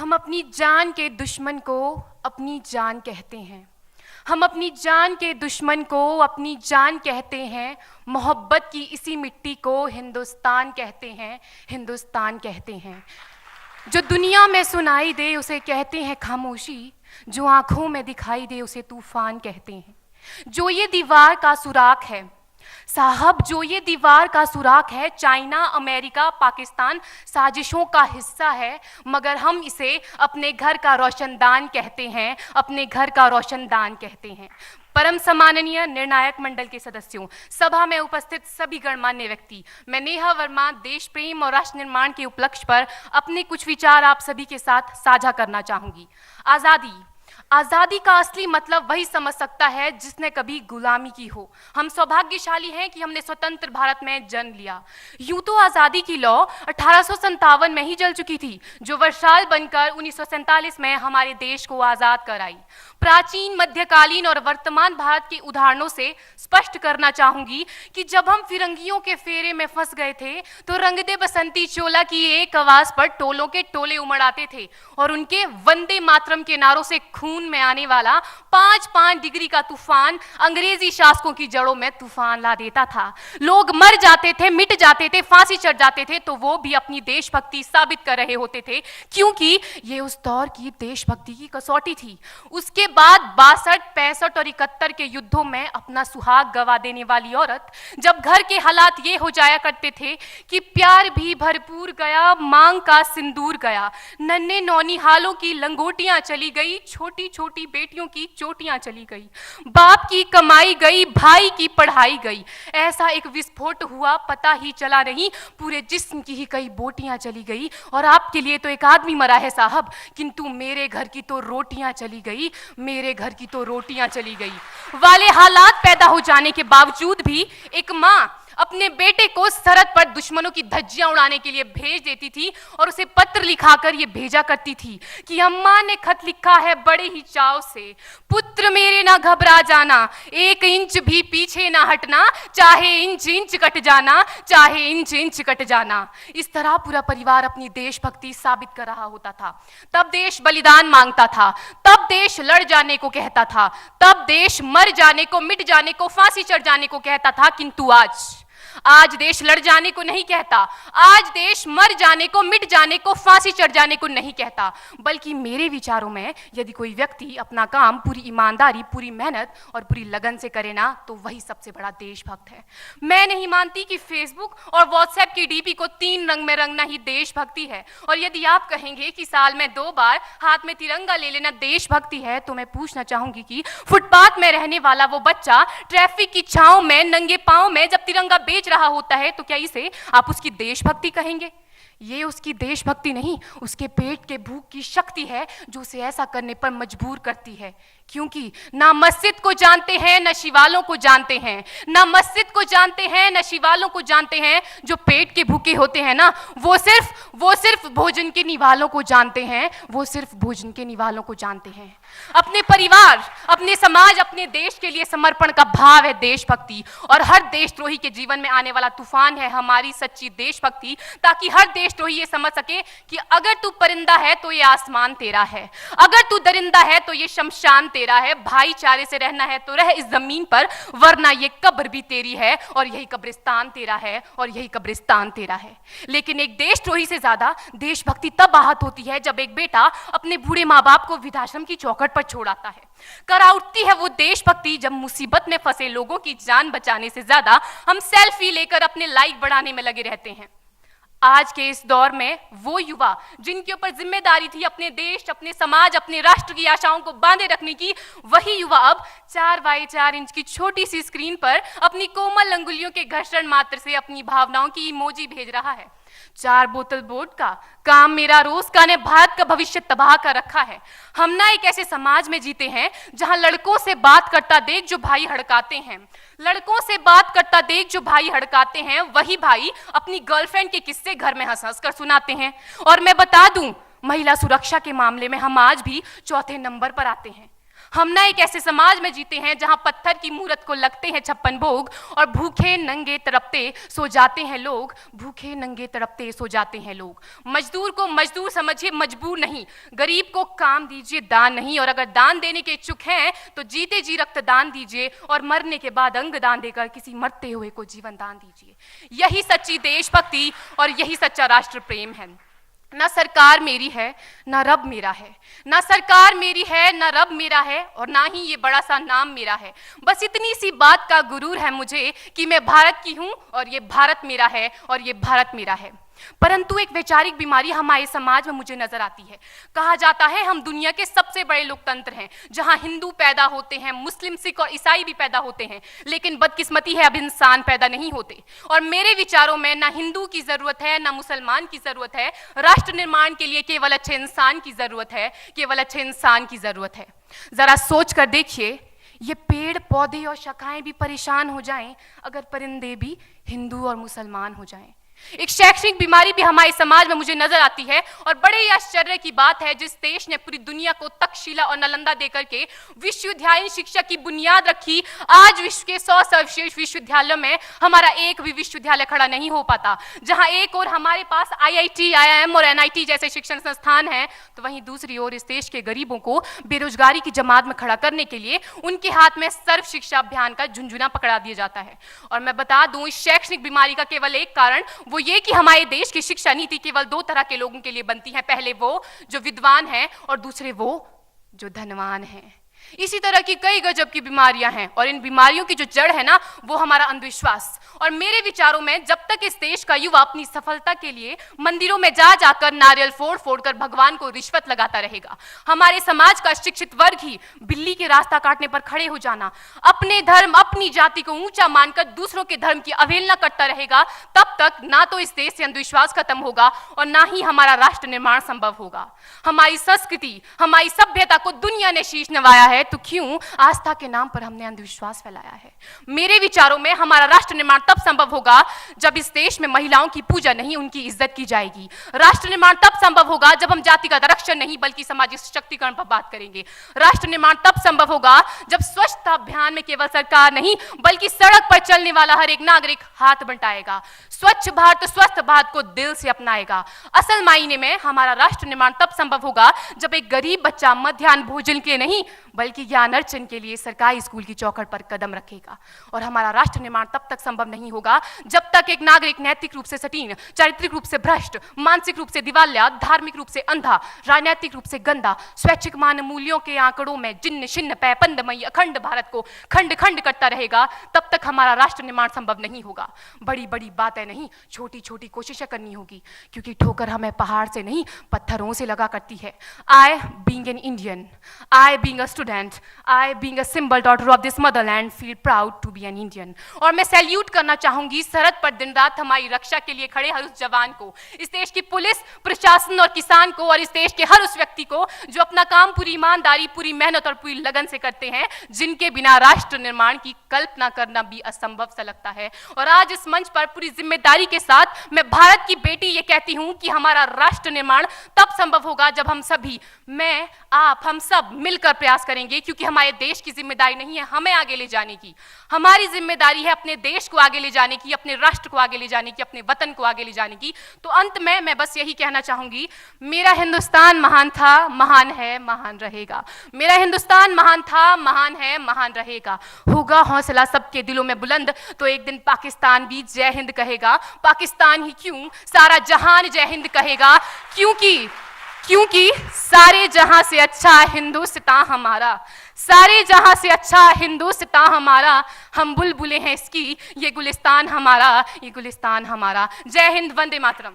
हम अपनी जान के दुश्मन को अपनी जान कहते हैं। हम अपनी जान के दुश्मन को अपनी जान कहते हैं। मोहब्बत की इसी मिट्टी को हिंदुस्तान कहते हैं, हिंदुस्तान कहते हैं। जो दुनिया में सुनाई दे उसे कहते हैं खामोशी, जो आंखों में दिखाई दे उसे तूफान कहते हैं। जो ये दीवार का सुराख है साहब, जो ये दीवार का सुराख है, चाइना, अमेरिका, पाकिस्तान साजिशों का हिस्सा है, मगर हम इसे अपने घर का रोशनदान कहते हैं, अपने घर का रोशनदान कहते हैं। परम सम्माननीय निर्णायक मंडल के सदस्यों, सभा में उपस्थित सभी गणमान्य व्यक्ति, मैं नेहा वर्मा देश प्रेम और राष्ट्र निर्माण के उपलक्ष्य पर अपने कुछ विचार आप सभी के साथ साझा करना चाहूंगी। आज़ादी का असली मतलब वही समझ सकता है जिसने कभी गुलामी की हो। हम सौभाग्यशाली हैं कि हमने स्वतंत्र भारत में जन्म लिया। यूं तो आज़ादी की लौ 1857 में ही जल चुकी थी, जो वर्षाल बनकर 1947 में हमारे देश को आज़ाद कराई। प्राचीन, मध्यकालीन और वर्तमान भारत के उदाहरणों से स्पष्ट करना चाहूंगी कि जब हम फिरंगियों के फेरे में फंस गए थे तो रंग दे बसंती चोला की एक आवाज पर टोलों के टोले उमड़ आते थे और उनके वंदे मातरम के नारों से खून में आने वाला 5-5 डिग्री का तूफान अंग्रेजी शासकों की जड़ों में तूफान ला देता था। लोग मर जाते थे, मिट जाते थे, फांसी चढ़ जाते थे, तो वो भी अपनी देशभक्ति साबित कर रहे होते थे, क्योंकि ये उस दौर की देशभक्ति की कसौटी थी। उसके बाद 62, 65 और 71 के युद्धों में अपना सुहाग गवा देने वाली औरत, जब घर के हालात ये हो जाया करते थे कि प्यार भी भरपूर गया, मांग का सिंदूर गया, नन्हे नौनिहालों की लंगोटियां चली गई, छोटी छोटी बेटियों की चोटियां चली गई, बाप की कमाई गई, भाई की पढ़ाई गई। ऐसा एक विस्फोट हुआ, पता ही चला नहीं, पूरे जिस्म की ही कई बोटियां चली गई। और आपके लिए तो एक आदमी मरा है साहब, किंतु मेरे घर की तो रोटियां चली गई, मेरे घर की तो रोटियां चली गई वाले हालात पैदा हो जाने के बावजूद भी एक माँ अपने बेटे को सरहद पर दुश्मनों की धज्जियां उड़ाने के लिए भेज देती थी और उसे पत्र लिखाकर ये भेजा करती थी कि अम्मा ने खत लिखा है बड़े ही चाव से, पुत्र मेरे ना घबरा जाना, 1 इंच भी पीछे ना हटना, चाहे इंच इंच कट जाना, चाहे इंच इंच कट जाना। इस तरह पूरा परिवार अपनी देशभक्ति साबित कर रहा होता था। तब देश बलिदान मांगता था, तब देश लड़ जाने को कहता था, तब देश मर जाने को, मिट जाने को, फांसी चढ़ जाने को कहता था। किंतु आज देश लड़ जाने को नहीं कहता, आज देश मर जाने को, मिट जाने को, फांसी चढ़ जाने को नहीं कहता, बल्कि मेरे विचारों में यदि कोई व्यक्ति अपना काम पूरी ईमानदारी, पूरी मेहनत और पूरी लगन से करे ना, तो वही सबसे बड़ा देशभक्त है। मैं नहीं मानती कि फेसबुक और व्हाट्सएप की डीपी को 3 रंग में रंगना ही देशभक्ति है। और यदि आप कहेंगे कि साल में 2 बार हाथ में तिरंगा ले लेना देशभक्ति है, तो मैं पूछना चाहूंगी कि फुटपाथ में रहने वाला वो बच्चा ट्रैफिक की छांव में नंगे पांव में जब तिरंगा बेच रहा होता है, तो क्या इसे आप उसकी देशभक्ति कहेंगे? ये उसकी देशभक्ति नहीं, उसके पेट के भूख की शक्ति है जो उसे ऐसा करने पर मजबूर करती है। क्योंकि ना मस्जिद को जानते हैं, ना शिवालों को जानते हैं, ना मस्जिद को जानते हैं, ना शिवालों को जानते हैं। जो पेट के भूखे होते हैं ना, वो सिर्फ भोजन के निवालों को जानते हैं, वो सिर्फ भोजन के निवालों को जानते हैं। अपने परिवार, अपने समाज, अपने देश के लिए समर्पण का भाव है देशभक्ति। और हर देशद्रोही के जीवन में आने वाला तूफान है हमारी सच्ची देशभक्ति, ताकि हर देशद्रोही ये समझ सके कि अगर तू परिंदा है तो ये आसमान तेरा है, अगर तू दरिंदा है तो ये शमशान तेरा है, भाईचारे से रहना है तो रह इस जमीन पर, वरना ये कब्र भी तेरी है और यही कब्रिस्तान तेरा है और यही कब्रिस्तान तेरा है। लेकिन एक देशद्रोही से ज्यादा देशभक्ति तब आहत होती है जब एक बेटा अपने बूढ़े माँ बाप को वृद्धाश्रम की चौखट पर छोड़ आता है। करा उठती है वो देशभक्ति जब मुसीबत में फंसे लोगों की जान बचाने से ज्यादा हम सेल्फी लेकर अपने लाइक बढ़ाने में लगे रहते हैं। आज के इस दौर में वो युवा जिनके ऊपर जिम्मेदारी थी अपने देश, अपने समाज, अपने राष्ट्र की आशाओं को बांधे रखने की, वही युवा अब 4x4 इंच की छोटी सी स्क्रीन पर अपनी कोमल अंगुलियों के घर्षण मात्र से अपनी भावनाओं की इमोजी भेज रहा है। 4 बोतल वोडका, काम मेरा रोज का ने भारत का भविष्य तबाह कर रखा है। हम ना एक ऐसे समाज में जीते हैं जहां लड़कों से बात करता देख जो भाई हड़काते हैं, लड़कों से बात करता देख जो भाई हड़काते हैं, वही भाई अपनी गर्लफ्रेंड के किस्से घर में हंस हंस कर सुनाते हैं। और मैं बता दूं, महिला सुरक्षा के मामले में हम आज भी 4थे नंबर पर आते हैं। हम ना एक ऐसे समाज में जीते हैं जहां पत्थर की मूरत को लगते हैं 56 भोग और भूखे नंगे तड़पते सो जाते हैं लोग, भूखे नंगे तड़पते सो जाते हैं लोग। मजदूर को मजदूर समझिए, मजबूर नहीं। गरीब को काम दीजिए, दान नहीं। और अगर दान देने के इच्छुक हैं तो जीते जी रक्तदान दीजिए और मरने के बाद अंग दान देकर किसी मरते हुए को जीवन दान दीजिए। यही सच्ची देशभक्ति और यही सच्चा राष्ट्र प्रेम है। ना सरकार मेरी है ना रब मेरा है, ना सरकार मेरी है ना रब मेरा है, और ना ही ये बड़ा सा नाम मेरा है। बस इतनी सी बात का गुरूर है मुझे कि मैं भारत की हूं और ये भारत मेरा है और ये भारत मेरा है। परंतु एक वैचारिक बीमारी हमारे समाज में मुझे नजर आती है। कहा जाता है हम दुनिया के सबसे बड़े लोकतंत्र हैं, जहां हिंदू पैदा होते हैं, मुस्लिम, सिख और ईसाई भी पैदा होते हैं, लेकिन बदकिस्मती है अब इंसान पैदा नहीं होते। और मेरे विचारों में ना हिंदू की जरूरत है ना मुसलमान की जरूरत है। राष्ट्र निर्माण के लिए केवल अच्छे इंसान की जरूरत है, केवल अच्छे इंसान की जरूरत है। जरा सोच कर देखिए, ये पेड़ पौधे और शाखाएं भी परेशान हो जाएं अगर परिंदे भी हिंदू और मुसलमान हो जाएं। एक शैक्षणिक बीमारी भी हमारे समाज में मुझे नजर आती है, और बड़े ही आश्चर्य की बात है जिस देश ने पूरी दुनिया को तक्षशिला और नालंदा देकर के विश्वविद्यालय शिक्षा की बुनियाद रखी, आज विश्व के 100 सर्वश्रेष्ठ विश्वविद्यालयों में हमारा एक भी विश्वविद्यालय खड़ा नहीं हो पाता। जहां एक और हमारे पास IIT, IIM और NIT जैसे शिक्षण संस्थान हैं, तो वहीं दूसरी ओर इस देश के गरीबों को बेरोजगारी की जमात में खड़ा करने के लिए उनके हाथ में सर्व शिक्षा अभियान का झुंझुना पकड़ा दिया जाता है। और मैं बता दूं, इस शैक्षणिक बीमारी का केवल एक कारण वो ये कि हमारे देश की शिक्षा नीति केवल 2 तरह के लोगों के लिए बनती है। पहले वो जो विद्वान हैं और दूसरे वो जो धनवान हैं। इसी तरह की कई गजब की बीमारियां हैं, और इन बीमारियों की जो जड़ है ना, वो हमारा अंधविश्वास। और मेरे विचारों में जब तक इस देश का युवा अपनी सफलता के लिए मंदिरों में जा जाकर नारियल फोड़ फोड़ कर भगवान को रिश्वत लगाता रहेगा, हमारे समाज का शिक्षित वर्ग ही बिल्ली के रास्ता काटने पर खड़े हो जाना, अपने धर्म अपनी जाति को ऊंचा मानकर दूसरों के धर्म की अवहेलना करता रहेगा, तब तक ना तो इस देश से अंधविश्वास खत्म होगा और ना ही हमारा राष्ट्र निर्माण संभव होगा। हमारी संस्कृति, हमारी सभ्यता को दुनिया ने शीश नवाया है, तो क्यों आस्था के नाम पर हमने अंधविश्वास फैलाया है? मेरे विचारों में हमारा राष्ट्र निर्माण तब संभव होगा जब इस देश में महिलाओं की पूजा नहीं, उनकी इज्जत की जाएगी। राष्ट्र निर्माण तब संभव होगा जब हम जातिगत आरक्षण नहीं बल्कि सामाजिक सशक्तिकरण पर बात करेंगे। राष्ट्र निर्माण तब संभव होगा जब स्वच्छता अभियान में केवल सरकार नहीं बल्कि सड़क पर चलने वाला हर एक नागरिक हाथ बंटाएगा, स्वच्छ भारत स्वस्थ भारत को दिल से अपनाएगा। असल मायने में हमारा राष्ट्र निर्माण तब संभव होगा जब एक गरीब बच्चा मध्याह्न भोजन के लिए नहीं बल्कि ज्ञान अर्जन के लिए सरकारी स्कूल की चौखट पर कदम रखेगा। और हमारा राष्ट्र निर्माण तब तक संभव नहीं होगा जब तक एक नागरिक नैतिक रूप से सटीन, चारित्रिक रूप से भ्रष्ट, मानसिक रूप से दिवालिया, धार्मिक रूप से अंधा, राजनीतिक रूप से गंदा, स्वैच्छिक मान मूल्यों के आंकड़ों में जिन्न शिन्न पैपंदमयी अखंड भारत को खंड खंड करता रहेगा, तब तक हमारा राष्ट्र निर्माण संभव नहीं होगा। बड़ी बड़ी बातें नहीं, छोटी छोटी कोशिशें करनी होगी, क्योंकि ठोकर हमें पहाड़ से नहीं पत्थरों से लगा करती है। I being an Indian, I being a student, I being a symbol daughter of this motherland feel proud to be an Indian। और मैं सैल्यूट करना चाहूंगी सरहद पर दिन रात हमारी रक्षा के लिए खड़े हर उस जवान को, इस देश की पुलिस, प्रशासन और किसान को, और इस देश के हर उस व्यक्ति को जो अपना काम पूरी ईमानदारी, पूरी मेहनत और पूरी लगन से करते हैं, जिनके बिना राष्ट्र निर्माण की कल्पना करना भी असंभव सा लगता है। और आज इस मंच पर पूरी जिम्मेदारी के साथ मैं भारत की बेटी ये कहती हूं कि हमारा राष्ट्र निर्माण तब संभव होगा जब हम सभी, मैं, आप, हम सब मिलकर प्रयास करेंगे, क्योंकि हमारे देश की जिम्मेदारी नहीं है हमें आगे ले जाने की, हमारी जिम्मेदारी है अपने देश को आगे ले जाने की, अपने राष्ट्र को आगे ले जाने की, अपने वतन को आगे ले जाने की। तो अंत में मैं बस यही कहना चाहूंगी, मेरा हिंदुस्तान महान था, महान है, महान रहेगा। मेरा हिंदुस्तान महान था, महान है, महान रहेगा। होगा हौसला सबके दिलों में बुलंद तो एक दिन पाकिस्तान भी जय हिंद कहेगा। पाकिस्तान ही क्यों, सारा जहान जय हिंद कहेगा, क्योंकि सारे जहां से अच्छा हिंदुस्तान हमारा, सारे जहां से अच्छा हिंदुस्तान हमारा, हम बुलबुलें हैं इसकी, ये गुलिस्तान हमारा, ये गुलिस्तान हमारा। जय हिंद, वंदे मातरम।